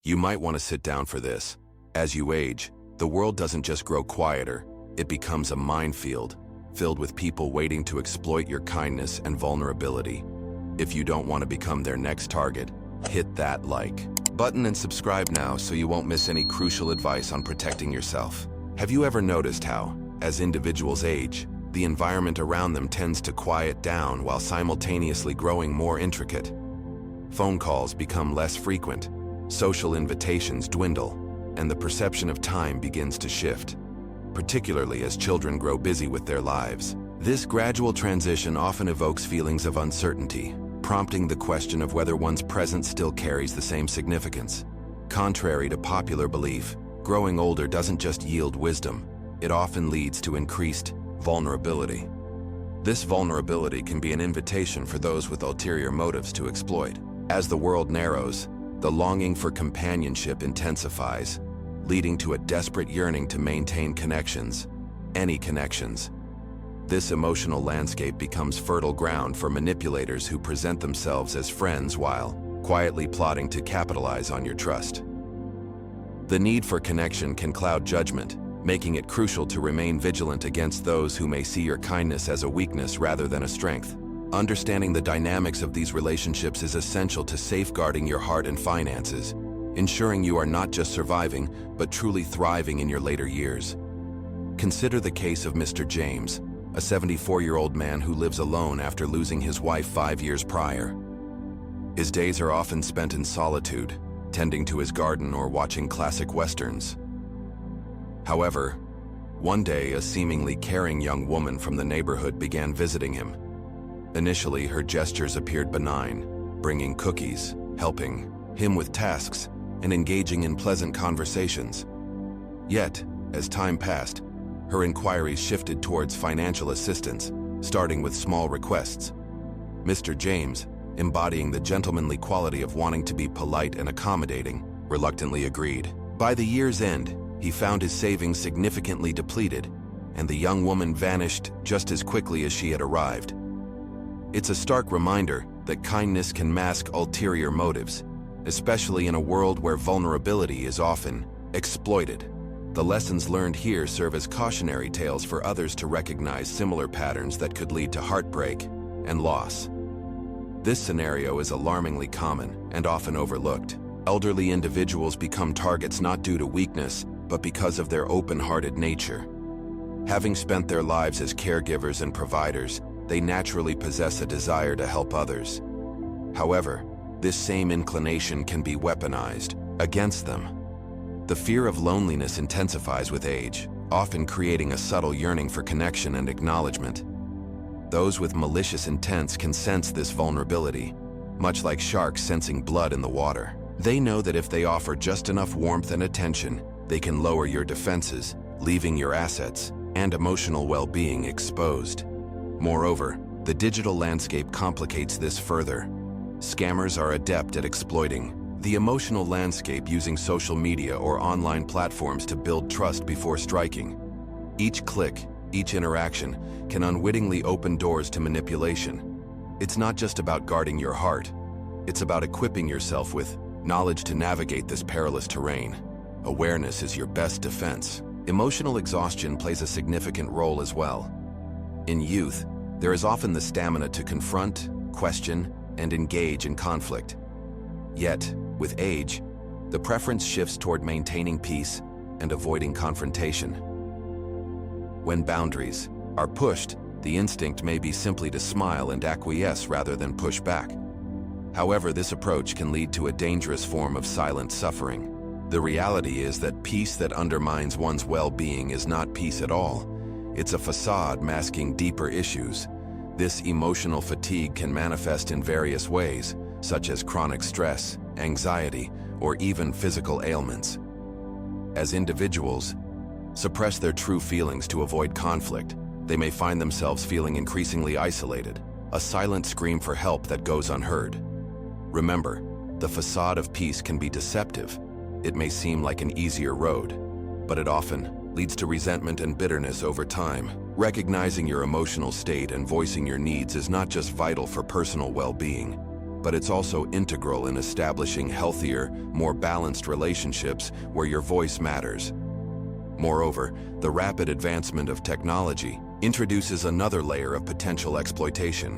You might want to sit down for this. As you age, the world doesn't just grow quieter, it becomes a minefield, filled with people waiting to exploit your kindness and vulnerability. If you don't want to become their next target, hit that like button and subscribe now so you won't miss any crucial advice on protecting yourself. Have you ever noticed how, as individuals age, the environment around them tends to quiet down while simultaneously growing more intricate? Phone calls become less frequent, social invitations dwindle, and the perception of time begins to shift, particularly as children grow busy with their lives. This gradual transition often evokes feelings of uncertainty, prompting the question of whether one's presence still carries the same significance. Contrary to popular belief, growing older doesn't just yield wisdom, it often leads to increased vulnerability. This vulnerability can be an invitation for those with ulterior motives to exploit. As the world narrows, the longing for companionship intensifies, leading to a desperate yearning to maintain connections, any connections. This emotional landscape becomes fertile ground for manipulators who present themselves as friends while quietly plotting to capitalize on your trust. The need for connection can cloud judgment, making it crucial to remain vigilant against those who may see your kindness as a weakness rather than a strength. Understanding the dynamics of these relationships is essential to safeguarding your heart and finances, ensuring you are not just surviving, but truly thriving in your later years. Consider the case of Mr. James, a 74-year-old man who lives alone after losing his wife 5 years prior. His days are often spent in solitude, tending to his garden or watching classic westerns. However, one day a seemingly caring young woman from the neighborhood began visiting him. Initially, her gestures appeared benign, bringing cookies, helping him with tasks, and engaging in pleasant conversations. Yet, as time passed, her inquiries shifted towards financial assistance, starting with small requests. Mr. James, embodying the gentlemanly quality of wanting to be polite and accommodating, reluctantly agreed. By the year's end, he found his savings significantly depleted, and the young woman vanished just as quickly as she had arrived. It's a stark reminder that kindness can mask ulterior motives, especially in a world where vulnerability is often exploited. The lessons learned here serve as cautionary tales for others to recognize similar patterns that could lead to heartbreak and loss. This scenario is alarmingly common and often overlooked. Elderly individuals become targets not due to weakness, but because of their open-hearted nature. Having spent their lives as caregivers and providers, they naturally possess a desire to help others. However, this same inclination can be weaponized against them. The fear of loneliness intensifies with age, often creating a subtle yearning for connection and acknowledgement. Those with malicious intents can sense this vulnerability, much like sharks sensing blood in the water. They know that if they offer just enough warmth and attention, they can lower your defenses, leaving your assets and emotional well-being exposed. Moreover, the digital landscape complicates this further. Scammers are adept at exploiting the emotional landscape using social media or online platforms to build trust before striking. Each click, each interaction, can unwittingly open doors to manipulation. It's not just about guarding your heart, it's about equipping yourself with knowledge to navigate this perilous terrain. Awareness is your best defense. Emotional exhaustion plays a significant role as well. In youth, there is often the stamina to confront, question, and engage in conflict. Yet, with age, the preference shifts toward maintaining peace and avoiding confrontation. When boundaries are pushed, the instinct may be simply to smile and acquiesce rather than push back. However, this approach can lead to a dangerous form of silent suffering. The reality is that peace that undermines one's well-being is not peace at all. It's a facade masking deeper issues. This emotional fatigue can manifest in various ways, such as chronic stress, anxiety, or even physical ailments. As individuals suppress their true feelings to avoid conflict, they may find themselves feeling increasingly isolated, a silent scream for help that goes unheard. Remember, the facade of peace can be deceptive. It may seem like an easier road, but it often leads to resentment and bitterness over time. Recognizing your emotional state and voicing your needs is not just vital for personal well-being, but it's also integral in establishing healthier, more balanced relationships where your voice matters. Moreover, the rapid advancement of technology introduces another layer of potential exploitation.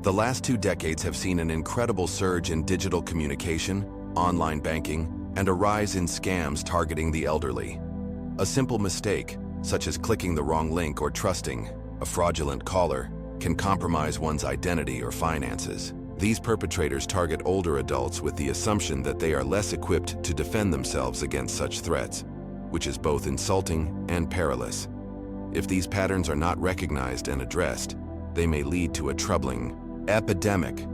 The last 2 decades have seen an incredible surge in digital communication, online banking, and a rise in scams targeting the elderly. A simple mistake, such as clicking the wrong link or trusting a fraudulent caller, can compromise one's identity or finances. These perpetrators target older adults with the assumption that they are less equipped to defend themselves against such threats, which is both insulting and perilous. If these patterns are not recognized and addressed, they may lead to a troubling epidemic: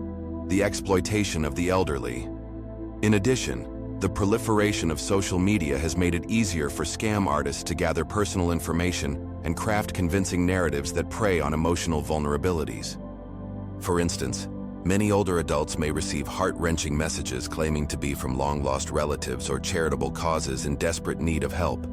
the exploitation of the elderly. In addition, the proliferation of social media has made it easier for scam artists to gather personal information and craft convincing narratives that prey on emotional vulnerabilities. For instance, many older adults may receive heart-wrenching messages claiming to be from long-lost relatives or charitable causes in desperate need of help.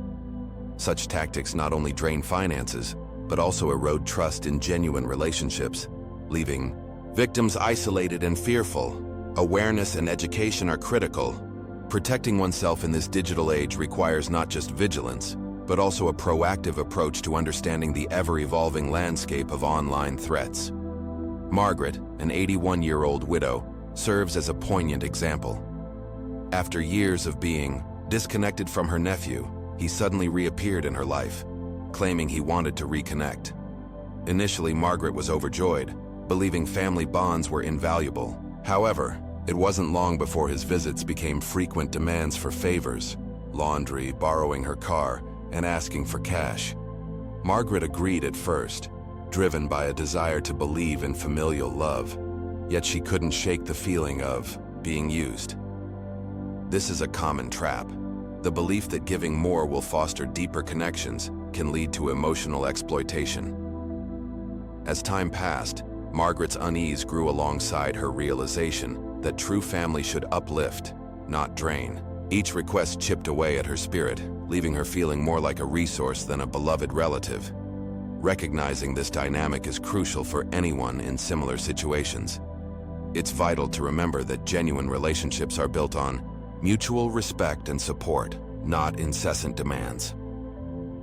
Such tactics not only drain finances, but also erode trust in genuine relationships, leaving victims isolated and fearful. Awareness and education are critical. Protecting oneself in this digital age requires not just vigilance, but also a proactive approach to understanding the ever-evolving landscape of online threats. Margaret, an 81-year-old widow, serves as a poignant example. After years of being disconnected from her nephew, he suddenly reappeared in her life, claiming he wanted to reconnect. Initially, Margaret was overjoyed, believing family bonds were invaluable. However, it wasn't long before his visits became frequent demands for favors: laundry, borrowing her car, and asking for cash. Margaret agreed at first, driven by a desire to believe in familial love, yet she couldn't shake the feeling of being used. This is a common trap. The belief that giving more will foster deeper connections can lead to emotional exploitation. As time passed, Margaret's unease grew alongside her realization that true family should uplift, not drain. Each request chipped away at her spirit, leaving her feeling more like a resource than a beloved relative. Recognizing this dynamic is crucial for anyone in similar situations. It's vital to remember that genuine relationships are built on mutual respect and support, not incessant demands.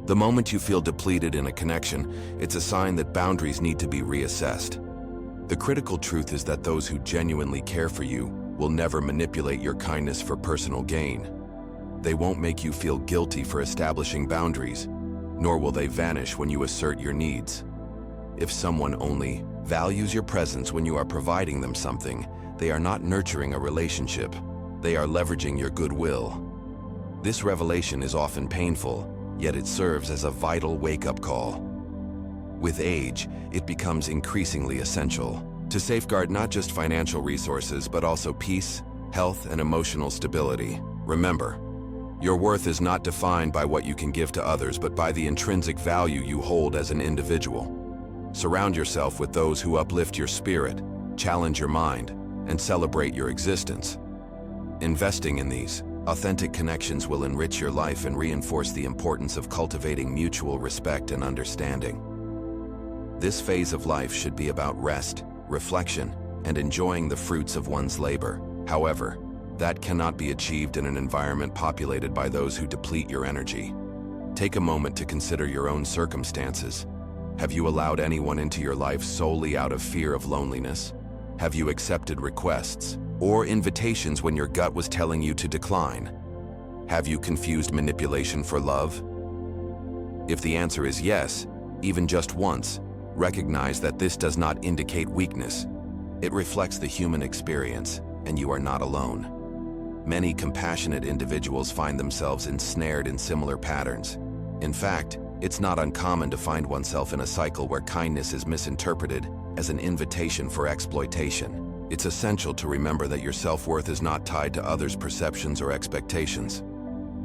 The moment you feel depleted in a connection, it's a sign that boundaries need to be reassessed. The critical truth is that those who genuinely care for you will never manipulate your kindness for personal gain. They won't make you feel guilty for establishing boundaries, nor will they vanish when you assert your needs. If someone only values your presence when you are providing them something, they are not nurturing a relationship. They are leveraging your goodwill. This revelation is often painful, yet it serves as a vital wake-up call. With age, it becomes increasingly essential to safeguard not just financial resources, but also peace, health, and emotional stability. Remember, your worth is not defined by what you can give to others, but by the intrinsic value you hold as an individual. Surround yourself with those who uplift your spirit, challenge your mind, and celebrate your existence. Investing in these authentic connections will enrich your life and reinforce the importance of cultivating mutual respect and understanding. This phase of life should be about rest, reflection, and enjoying the fruits of one's labor. However, that cannot be achieved in an environment populated by those who deplete your energy. Take a moment to consider your own circumstances. Have you allowed anyone into your life solely out of fear of loneliness? Have you accepted requests or invitations when your gut was telling you to decline? Have you confused manipulation for love? If the answer is yes, even just once, recognize that this does not indicate weakness. It reflects the human experience, and you are not alone. Many compassionate individuals find themselves ensnared in similar patterns. In fact, it's not uncommon to find oneself in a cycle where kindness is misinterpreted as an invitation for exploitation. It's essential to remember that your self-worth is not tied to others' perceptions or expectations.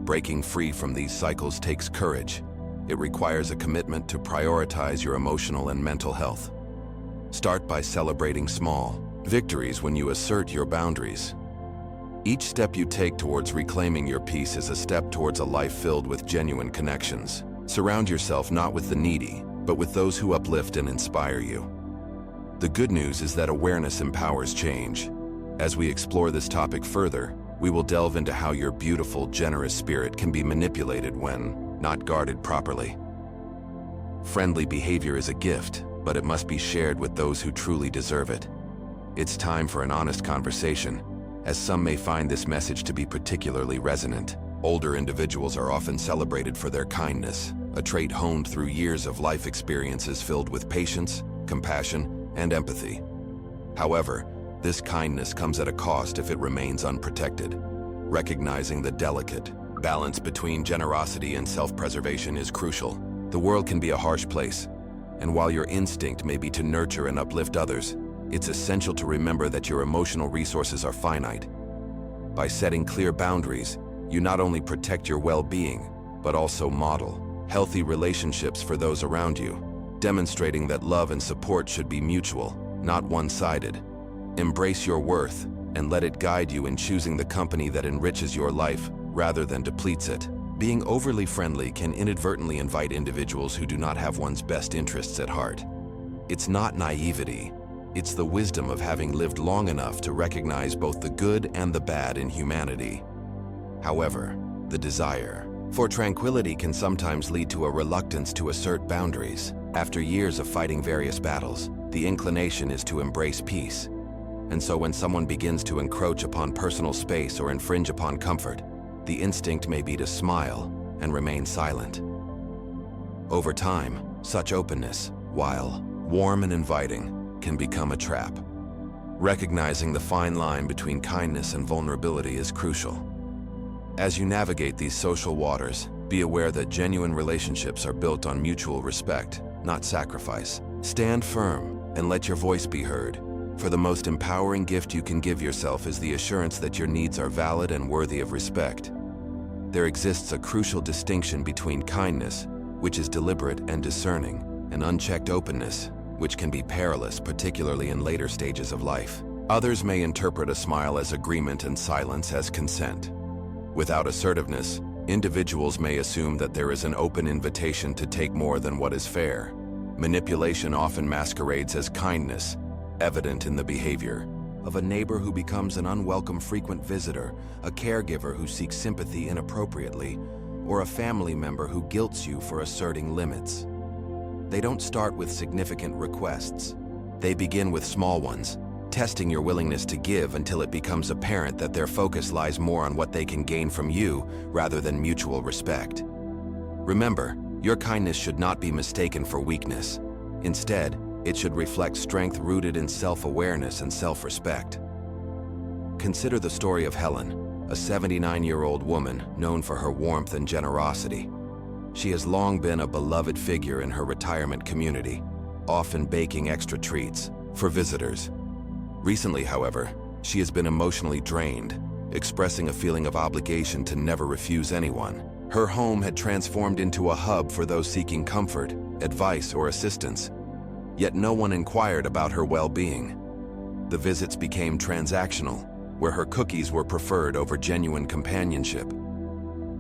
Breaking free from these cycles takes courage. It requires a commitment to prioritize your emotional and mental health. Start by celebrating small victories when you assert your boundaries. Each step you take towards reclaiming your peace is a step towards a life filled with genuine connections. Surround yourself not with the needy, but with those who uplift and inspire you. The good news is that awareness empowers change. As we explore this topic further, we will delve into how your beautiful, generous spirit can be manipulated when not guarded properly. Friendly behavior is a gift, but it must be shared with those who truly deserve it. It's time for an honest conversation, as some may find this message to be particularly resonant. Older individuals are often celebrated for their kindness, a trait honed through years of life experiences filled with patience, compassion, and empathy. However, this kindness comes at a cost if it remains unprotected. Recognizing the delicate balance between generosity and self-preservation is crucial. The world can be a harsh place, and while your instinct may be to nurture and uplift others, it's essential to remember that your emotional resources are finite. By setting clear boundaries, you not only protect your well-being, but also model healthy relationships for those around you, demonstrating that love and support should be mutual, not one-sided. Embrace your worth and let it guide you in choosing the company that enriches your life rather than depletes it. Being overly friendly can inadvertently invite individuals who do not have one's best interests at heart. It's not naivety, it's the wisdom of having lived long enough to recognize both the good and the bad in humanity. However, the desire for tranquility can sometimes lead to a reluctance to assert boundaries. After years of fighting various battles, the inclination is to embrace peace. And so when someone begins to encroach upon personal space or infringe upon comfort, the instinct may be to smile and remain silent. Over time, such openness, while warm and inviting, can become a trap. Recognizing the fine line between kindness and vulnerability is crucial. As you navigate these social waters, be aware that genuine relationships are built on mutual respect, not sacrifice. Stand firm and let your voice be heard, for the most empowering gift you can give yourself is the assurance that your needs are valid and worthy of respect. There exists a crucial distinction between kindness, which is deliberate and discerning, and unchecked openness, which can be perilous, particularly in later stages of life. Others may interpret a smile as agreement and silence as consent. Without assertiveness, individuals may assume that there is an open invitation to take more than what is fair. Manipulation often masquerades as kindness, evident in the behavior of a neighbor who becomes an unwelcome frequent visitor, a caregiver who seeks sympathy inappropriately, or a family member who guilts you for asserting limits. They don't start with significant requests. They begin with small ones, testing your willingness to give until it becomes apparent that their focus lies more on what they can gain from you rather than mutual respect. Remember, your kindness should not be mistaken for weakness. Instead, it should reflect strength rooted in self-awareness and self-respect. Consider the story of Helen, a 79-year-old woman known for her warmth and generosity. She has long been a beloved figure in her retirement community, often baking extra treats for visitors. Recently, however, she has been emotionally drained, expressing a feeling of obligation to never refuse anyone. Her home had transformed into a hub for those seeking comfort, advice, or assistance, yet no one inquired about her well-being. The visits became transactional, where her cookies were preferred over genuine companionship.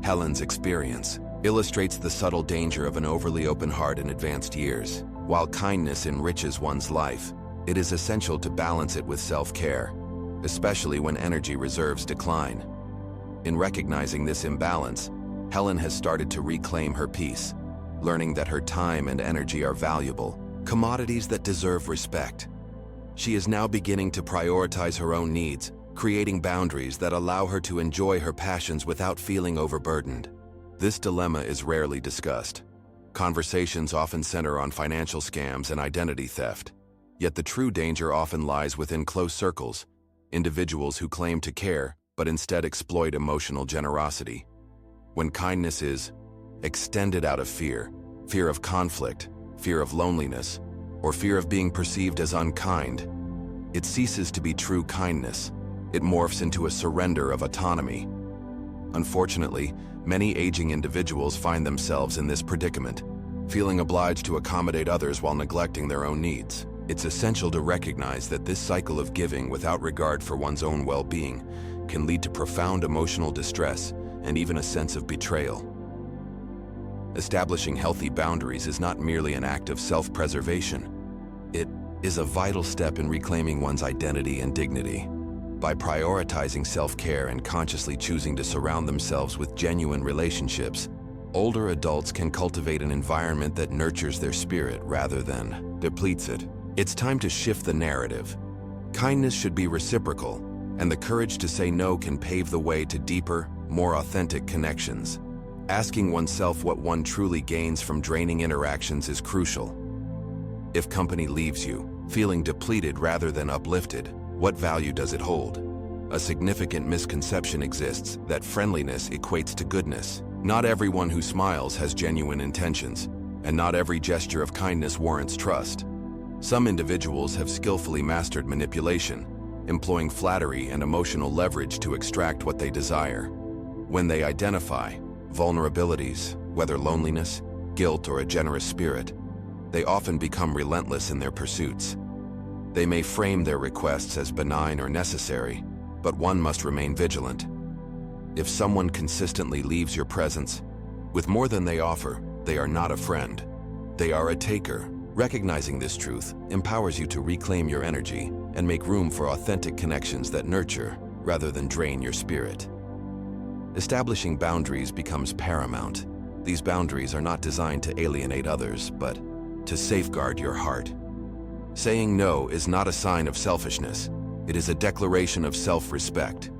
Helen's experience illustrates the subtle danger of an overly open heart in advanced years. While kindness enriches one's life, it is essential to balance it with self-care, especially when energy reserves decline. In recognizing this imbalance, Helen has started to reclaim her peace, learning that her time and energy are valuable, commodities that deserve respect. She is now beginning to prioritize her own needs, creating boundaries that allow her to enjoy her passions without feeling overburdened. This dilemma is rarely discussed. Conversations often center on financial scams and identity theft. Yet the true danger often lies within close circles, individuals who claim to care but instead exploit emotional generosity. When kindness is extended out of fear of conflict, fear of loneliness, or fear of being perceived as unkind, it ceases to be true kindness. It morphs into a surrender of autonomy. Unfortunately, many aging individuals find themselves in this predicament, feeling obliged to accommodate others while neglecting their own needs. It's essential to recognize that this cycle of giving without regard for one's own well-being can lead to profound emotional distress and even a sense of betrayal. Establishing healthy boundaries is not merely an act of self-preservation. It is a vital step in reclaiming one's identity and dignity. By prioritizing self-care and consciously choosing to surround themselves with genuine relationships, older adults can cultivate an environment that nurtures their spirit rather than depletes it. It's time to shift the narrative. Kindness should be reciprocal, and the courage to say no can pave the way to deeper, more authentic connections. Asking oneself what one truly gains from draining interactions is crucial. If company leaves you, feeling depleted rather than uplifted, what value does it hold? A significant misconception exists that friendliness equates to goodness. Not everyone who smiles has genuine intentions, and not every gesture of kindness warrants trust. Some individuals have skillfully mastered manipulation, employing flattery and emotional leverage to extract what they desire. When they identify vulnerabilities, whether loneliness, guilt, or a generous spirit, they often become relentless in their pursuits. They may frame their requests as benign or necessary, but one must remain vigilant. If someone consistently leaves your presence with more than they offer, they are not a friend. They are a taker. Recognizing this truth empowers you to reclaim your energy and make room for authentic connections that nurture rather than drain your spirit. Establishing boundaries becomes paramount. These boundaries are not designed to alienate others, but to safeguard your heart. Saying no is not a sign of selfishness. It is a declaration of self-respect.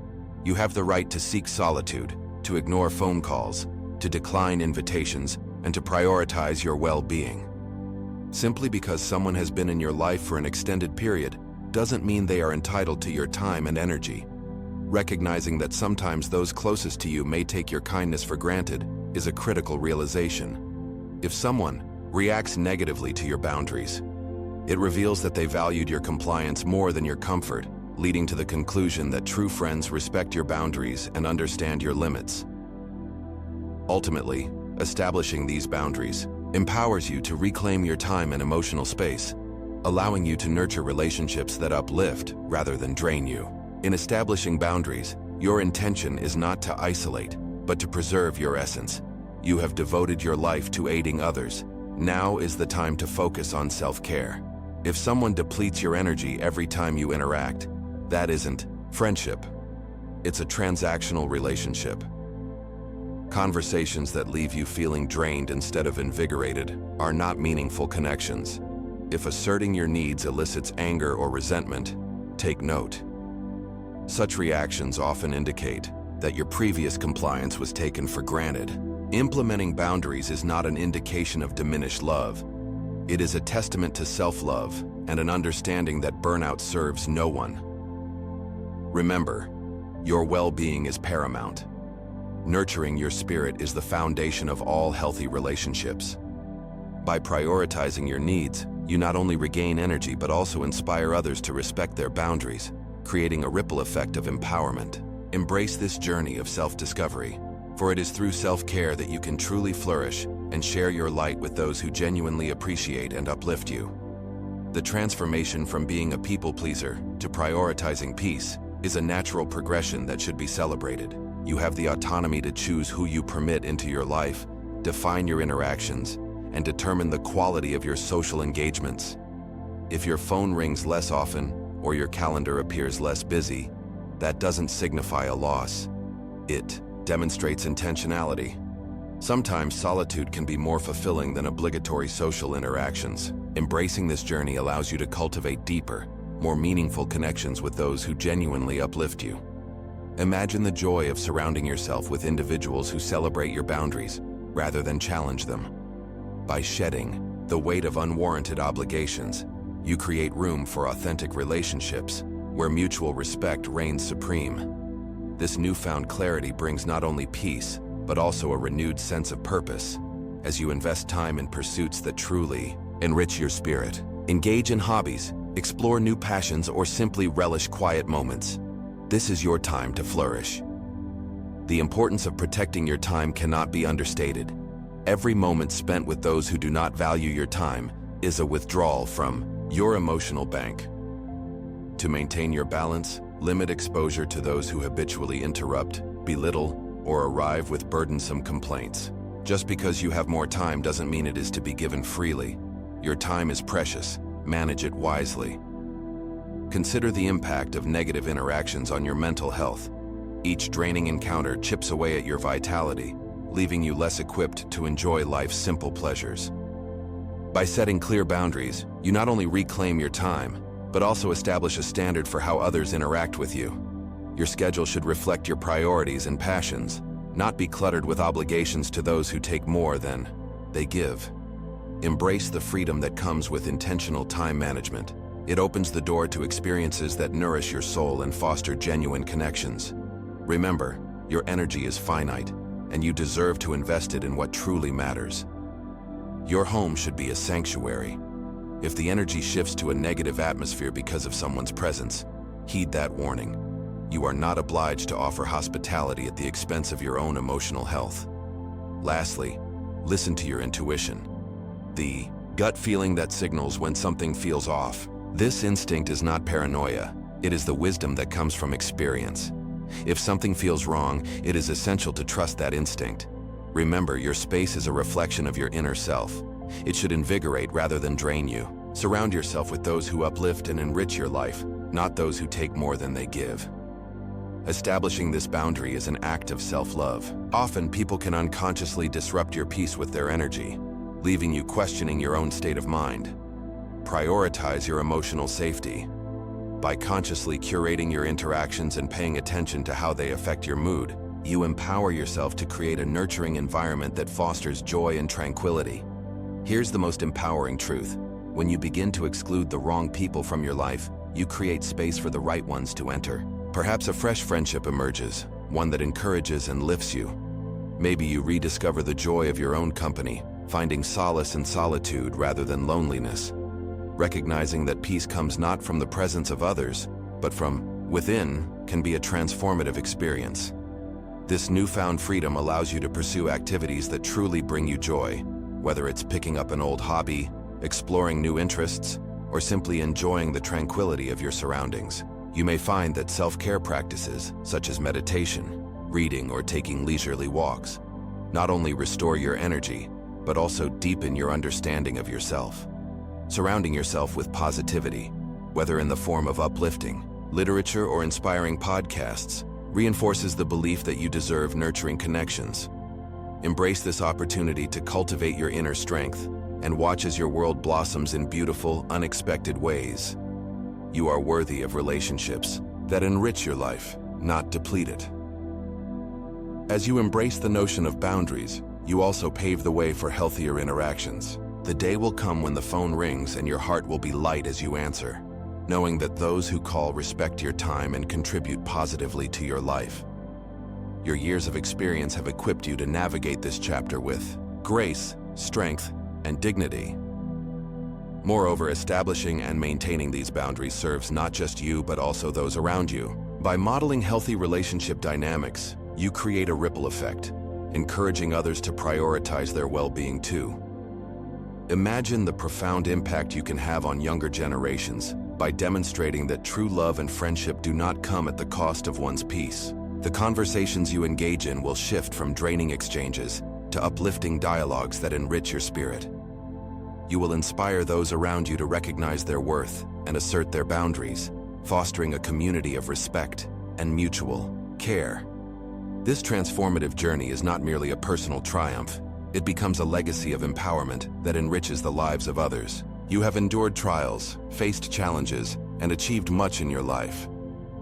You have the right to seek solitude, to ignore phone calls, to decline invitations, and to prioritize your well-being. Simply because someone has been in your life for an extended period doesn't mean they are entitled to your time and energy. Recognizing that sometimes those closest to you may take your kindness for granted is a critical realization. If someone reacts negatively to your boundaries, it reveals that they valued your compliance more than your comfort, leading to the conclusion that true friends respect your boundaries and understand your limits. Ultimately, establishing these boundaries empowers you to reclaim your time and emotional space, allowing you to nurture relationships that uplift rather than drain you. In establishing boundaries, your intention is not to isolate, but to preserve your essence. You have devoted your life to aiding others. Now is the time to focus on self-care. If someone depletes your energy every time you interact, that isn't friendship. It's a transactional relationship. Conversations that leave you feeling drained instead of invigorated are not meaningful connections. If asserting your needs elicits anger or resentment, take note. Such reactions often indicate that your previous compliance was taken for granted. Implementing boundaries is not an indication of diminished love. It is a testament to self-love and an understanding that burnout serves no one. Remember, your well-being is paramount. Nurturing your spirit is the foundation of all healthy relationships. By prioritizing your needs, you not only regain energy but also inspire others to respect their boundaries, creating a ripple effect of empowerment. Embrace this journey of self-discovery, for it is through self-care that you can truly flourish and share your light with those who genuinely appreciate and uplift you. The transformation from being a people pleaser to prioritizing peace is a natural progression that should be celebrated. You have the autonomy to choose who you permit into your life, define your interactions, and determine the quality of your social engagements. If your phone rings less often or your calendar appears less busy, that doesn't signify a loss. It demonstrates intentionality. Sometimes solitude can be more fulfilling than obligatory social interactions. Embracing this journey allows you to cultivate deeper, more meaningful connections with those who genuinely uplift you. Imagine the joy of surrounding yourself with individuals who celebrate your boundaries rather than challenge them. By shedding the weight of unwarranted obligations, you create room for authentic relationships where mutual respect reigns supreme. This newfound clarity brings not only peace, but also a renewed sense of purpose as you invest time in pursuits that truly enrich your spirit. Engage in hobbies, explore new passions, or simply relish quiet moments. This is your time to flourish. The importance of protecting your time cannot be understated. Every moment spent with those who do not value your time is a withdrawal from your emotional bank. To maintain your balance, limit exposure to those who habitually interrupt, belittle, or arrive with burdensome complaints. Just because you have more time doesn't mean it is to be given freely. Your time is precious. Manage it wisely. Consider the impact of negative interactions on your mental health. Each draining encounter chips away at your vitality, leaving you less equipped to enjoy life's simple pleasures. By setting clear boundaries, you not only reclaim your time, but also establish a standard for how others interact with you. Your schedule should reflect your priorities and passions, not be cluttered with obligations to those who take more than they give. Embrace the freedom that comes with intentional time management. It opens the door to experiences that nourish your soul and foster genuine connections. Remember, your energy is finite, and you deserve to invest it in what truly matters. Your home should be a sanctuary. If the energy shifts to a negative atmosphere because of someone's presence, heed that warning. You are not obliged to offer hospitality at the expense of your own emotional health. Lastly, listen to your intuition. The gut feeling that signals when something feels off. This instinct is not paranoia. It is the wisdom that comes from experience. If something feels wrong, it is essential to trust that instinct. Remember, your space is a reflection of your inner self. It should invigorate rather than drain you. Surround yourself with those who uplift and enrich your life, not those who take more than they give. Establishing this boundary is an act of self-love. Often, people can unconsciously disrupt your peace with their energy, leaving you questioning your own state of mind. Prioritize your emotional safety. By consciously curating your interactions and paying attention to how they affect your mood, you empower yourself to create a nurturing environment that fosters joy and tranquility. Here's the most empowering truth. When you begin to exclude the wrong people from your life, you create space for the right ones to enter. Perhaps a fresh friendship emerges, one that encourages and lifts you. Maybe you rediscover the joy of your own company, finding solace in solitude rather than loneliness. Recognizing that peace comes not from the presence of others, but from within, can be a transformative experience. This newfound freedom allows you to pursue activities that truly bring you joy, whether it's picking up an old hobby, exploring new interests, or simply enjoying the tranquility of your surroundings. You may find that self-care practices, such as meditation, reading, or taking leisurely walks, not only restore your energy, but also deepen your understanding of yourself. Surrounding yourself with positivity, whether in the form of uplifting, literature, or inspiring podcasts, reinforces the belief that you deserve nurturing connections. Embrace this opportunity to cultivate your inner strength and watch as your world blossoms in beautiful, unexpected ways. You are worthy of relationships that enrich your life, not deplete it. As you embrace the notion of boundaries, you also pave the way for healthier interactions. The day will come when the phone rings and your heart will be light as you answer, knowing that those who call respect your time and contribute positively to your life. Your years of experience have equipped you to navigate this chapter with grace, strength, and dignity. Moreover, establishing and maintaining these boundaries serves not just you but also those around you. By modeling healthy relationship dynamics, you create a ripple effect, encouraging others to prioritize their well-being too. Imagine the profound impact you can have on younger generations by demonstrating that true love and friendship do not come at the cost of one's peace. The conversations you engage in will shift from draining exchanges to uplifting dialogues that enrich your spirit. You will inspire those around you to recognize their worth and assert their boundaries, fostering a community of respect and mutual care. This transformative journey is not merely a personal triumph. It becomes a legacy of empowerment that enriches the lives of others. You have endured trials, faced challenges, and achieved much in your life.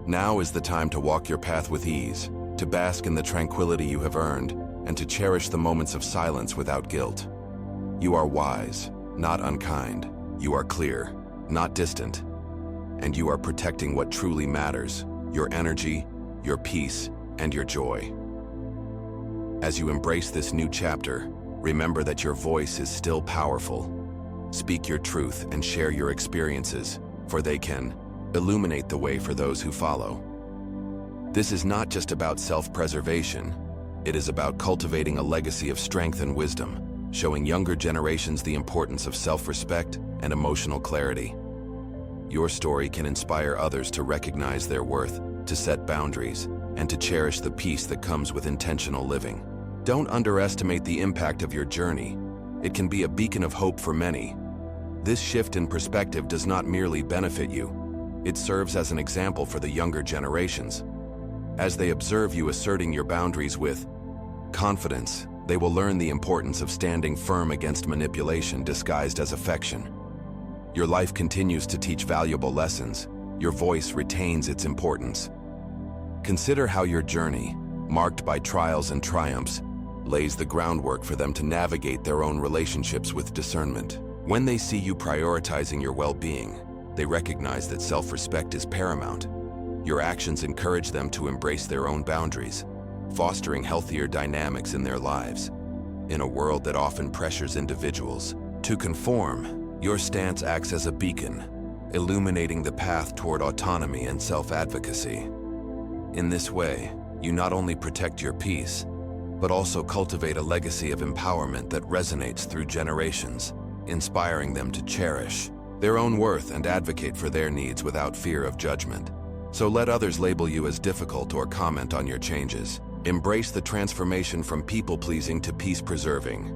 Now is the time to walk your path with ease, to bask in the tranquility you have earned, and to cherish the moments of silence without guilt. You are wise, not unkind. You are clear, not distant. And you are protecting what truly matters: your energy, your peace, and your joy. As you embrace this new chapter, remember that your voice is still powerful. Speak your truth and share your experiences, for they can illuminate the way for those who follow. This is not just about self-preservation. It is about cultivating a legacy of strength and wisdom, showing younger generations the importance of self-respect and emotional clarity. Your story can inspire others to recognize their worth, to set boundaries, and to cherish the peace that comes with intentional living. Don't underestimate the impact of your journey. It can be a beacon of hope for many. This shift in perspective does not merely benefit you. It serves as an example for the younger generations. As they observe you asserting your boundaries with confidence, they will learn the importance of standing firm against manipulation disguised as affection. Your life continues to teach valuable lessons. Your voice retains its importance. Consider how your journey, marked by trials and triumphs, lays the groundwork for them to navigate their own relationships with discernment. When they see you prioritizing your well-being, they recognize that self-respect is paramount. Your actions encourage them to embrace their own boundaries, fostering healthier dynamics in their lives. In a world that often pressures individuals to conform, your stance acts as a beacon, illuminating the path toward autonomy and self-advocacy. In this way, you not only protect your peace, but also cultivate a legacy of empowerment that resonates through generations, inspiring them to cherish their own worth and advocate for their needs without fear of judgment. So let others label you as difficult or comment on your changes. Embrace the transformation from people-pleasing to peace-preserving.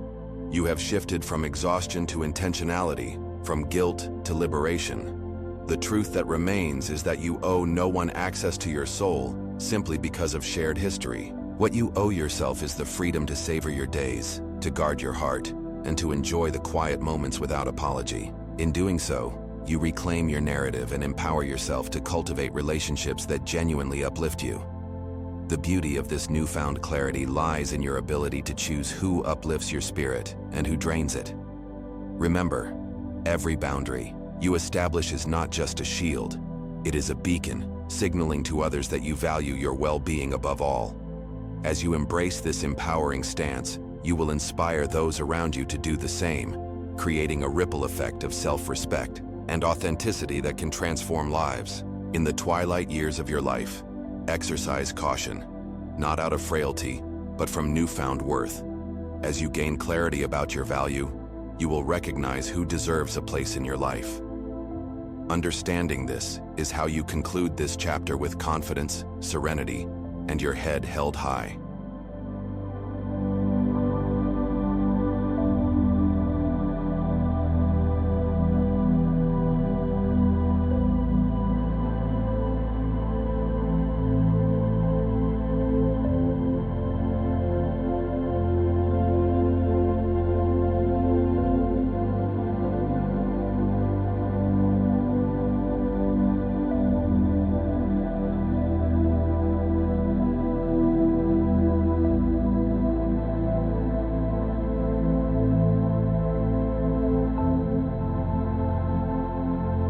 You have shifted from exhaustion to intentionality, from guilt to liberation. The truth that remains is that you owe no one access to your soul simply because of shared history. What you owe yourself is the freedom to savor your days, to guard your heart, and to enjoy the quiet moments without apology. In doing so, you reclaim your narrative and empower yourself to cultivate relationships that genuinely uplift you. The beauty of this newfound clarity lies in your ability to choose who uplifts your spirit and who drains it. Remember, every boundary you establish is not just a shield, it is a beacon, signaling to others that you value your well-being above all. As you embrace this empowering stance, you will inspire those around you to do the same, creating a ripple effect of self-respect and authenticity that can transform lives. In the twilight years of your life, exercise caution, not out of frailty, but from newfound worth. As you gain clarity about your value, you will recognize who deserves a place in your life. Understanding this is how you conclude this chapter with confidence, serenity, and your head held high.